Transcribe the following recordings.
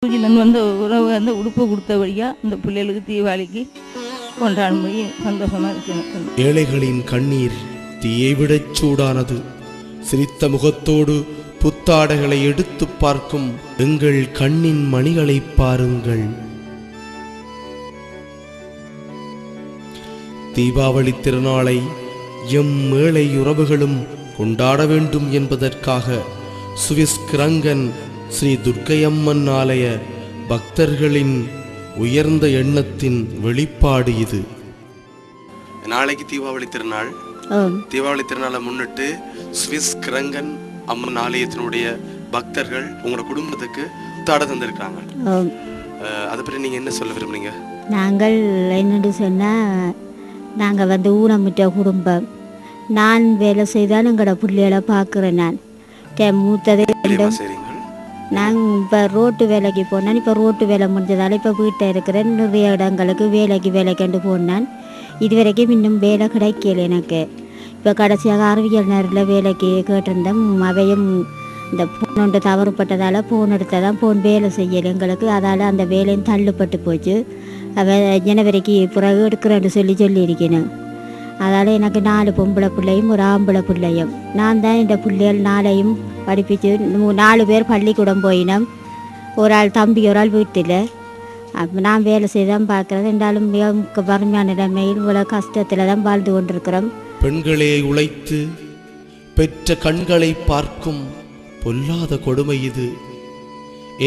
உறவு உடுப்பு கொடுத்தபடியாக இந்த பிள்ளைகளுக்கு தீபாவளிக்கு கொண்டாடும்படி சந்தோஷமாக இருக்கு. ஏழைகளின் கண்ணீர் தீயை விடச் சூடானது. சிரித்த முகத்தோடு புத்தாடைகளை எடுத்து பார்க்கும் எங்கள் கண்ணின் மணிகளை பாருங்கள். தீபாவளி திருநாளை எம் ஏழை உறவுகளும் கொண்டாட வேண்டும் என்பதற்காக சுவிஸ் கிரங்கன் ஸ்ரீ துர்க்கையம்மன் ஆலய பக்தர்களின் உயர்ந்த எண்ணத்தின் வெளிப்பாடு இது. நாளைக்கு தீபாவளி திருநாள். தீபாவளி திருநாளை முன்னிட்டு சுவிஸ் கிரங்கன் அம்மன் ஆலயத்தினுடைய பக்தர்கள் உங்களோட குடும்பத்துக்கு தாட தந்திருக்காங்க. அதை பற்றி நீங்க என்ன சொல்ல விரும்புறீங்க? நாங்கள் என்னென்னு சொன்னால், நாங்கள் ஊனமிட்ட குடும்பம். நான் வேலை செய்தால் எங்களோட பிள்ளைகளை பார்க்குறேன். நான் மூத்ததே நாங்கள் இப்போ ரோட்டு வேலைக்கு போனேன். இப்போ ரோட்டு வேலை முடிஞ்சதால் இப்போ வீட்டில் இருக்கிறேன். நிறைய இடங்களுக்கு வேலைக்கண்டு போனான். இது வரைக்கும் இன்னும் வேலை கிடைக்கல எனக்கு. இப்போ கடைசியாக அறிவியல் நேரில் வேலைக்கு கேட்டிருந்தேன். அவையும் இந்த ஃபோன் ஒன்று தவறுப்பட்டதால் ஃபோன் எடுத்தால் ஃபோன் வேலை செய்யலை எங்களுக்கு. அதால் அந்த வேலையும் தள்ளுப்பட்டு போச்சு. ஜனவரிக்கு பிறகு எடுக்கிறேன்னு சொல்லியிருக்கேன். அதால் எனக்கு 4 பொம்பளை பிள்ளையும் ஒரு ஆம்பளை பிள்ளையும். நான் தான் இந்த பிள்ளைகள் 4ஐயும் படிப்பிச்சு 4 பேர் பள்ளிக்கூடம் போயினோம். ஒரு ஆள் தம்பி, ஒரு ஆள் வீட்டில். அப்போ நான் வேலை செய்தான் பார்க்குறது. என்றாலும் மிக வறுமையான நிலைமையில் இவ்வளோ கஷ்டத்தில் தான் வாழ்ந்து கொண்டிருக்கிறோம். பெண்களே உழைத்து பெற்ற கண்களை பார்க்கும் பொல்லாத கொடுமை இது.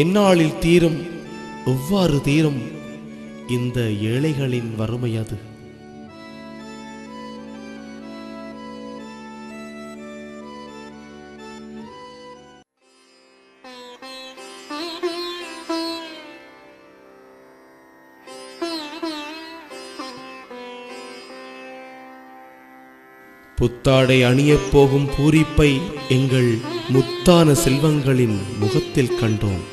எந்நாளில் தீரும்? எவ்வாறு தீரும் இந்த ஏழைகளின் வறுமை? அது புத்தாடை அணியப் போகும் பூரிப்பை எங்கள் முத்தான செல்வங்களின் முகத்தில் கண்டோம்.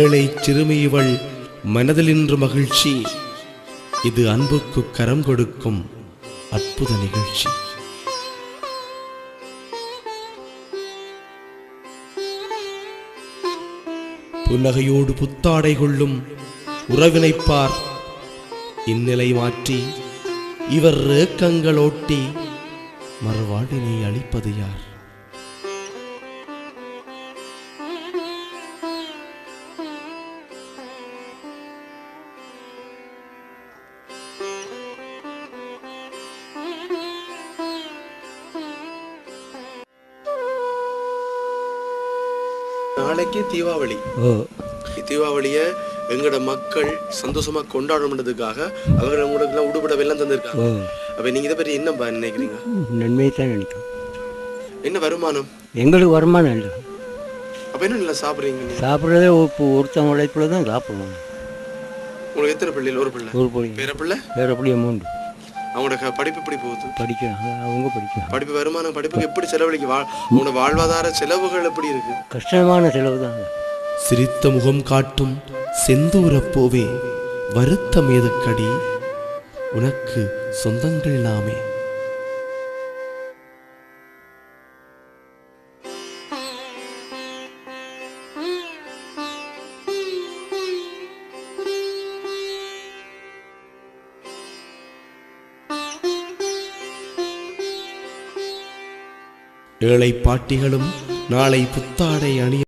ஏழை சிறுமி இவள் மனதில் இன்று மகிழ்ச்சி. இது அன்புக்கு கரம் கொடுக்கும் அற்புத நிகழ்ச்சி. புன்னகையோடு புத்தாடை கொள்ளும் உறவினைப்பார் இந்நிலை மாற்றி இவர் ஏக்கங்களோட்டி மறுவாழ்வினை அளிப்பது யார்? நாளைக்கு தீபாவளி. தீபாவளிய எங்களோட மக்கள் சந்தோஷமா கொண்டாடணுன்றதுக்காக அவர்கள் உங்களுக்கு எல்லாம் உடுபட வெள்ளம் தந்திருக்காங்க. அப்ப நீங்க இதை பற்றி என்ன நினைக்கிறீங்க? நன்மையை தான் நினைக்கிறோம். என்ன வருமானம்? எங்களுக்கு வருமானம் இல்லை. அப்ப என்ன இல்லை சாப்பிட்றீங்க? சாப்பிட்றதே ஒருத்தவங்க உழைப்புல தான் சாப்பிடுவோம். உங்களுக்கு எத்தனை பிள்ளைகள்? ஒரு பிள்ளை. பேர பிள்ளை 3. அவங்களோட படிப்பு எப்படி போகுது? படிக்கிறாங்க. அவங்க படிக்கிறாங்க. படிப்பு வருமானம் படிப்புக்கு எப்படி செலவழிக்க? உங்களோட வாழ்வாதார செலவுகள் எப்படி இருக்கு? கஷ்டமான செலவு தான். சிரித்த முகம் காட்டும் செந்தூரப்போவே, வருத்தம் எதுக்கடி? உனக்கு சொந்தங்கள் நாமே. ஏழை பாட்டிகளும் நாளை புத்தாடை அணிய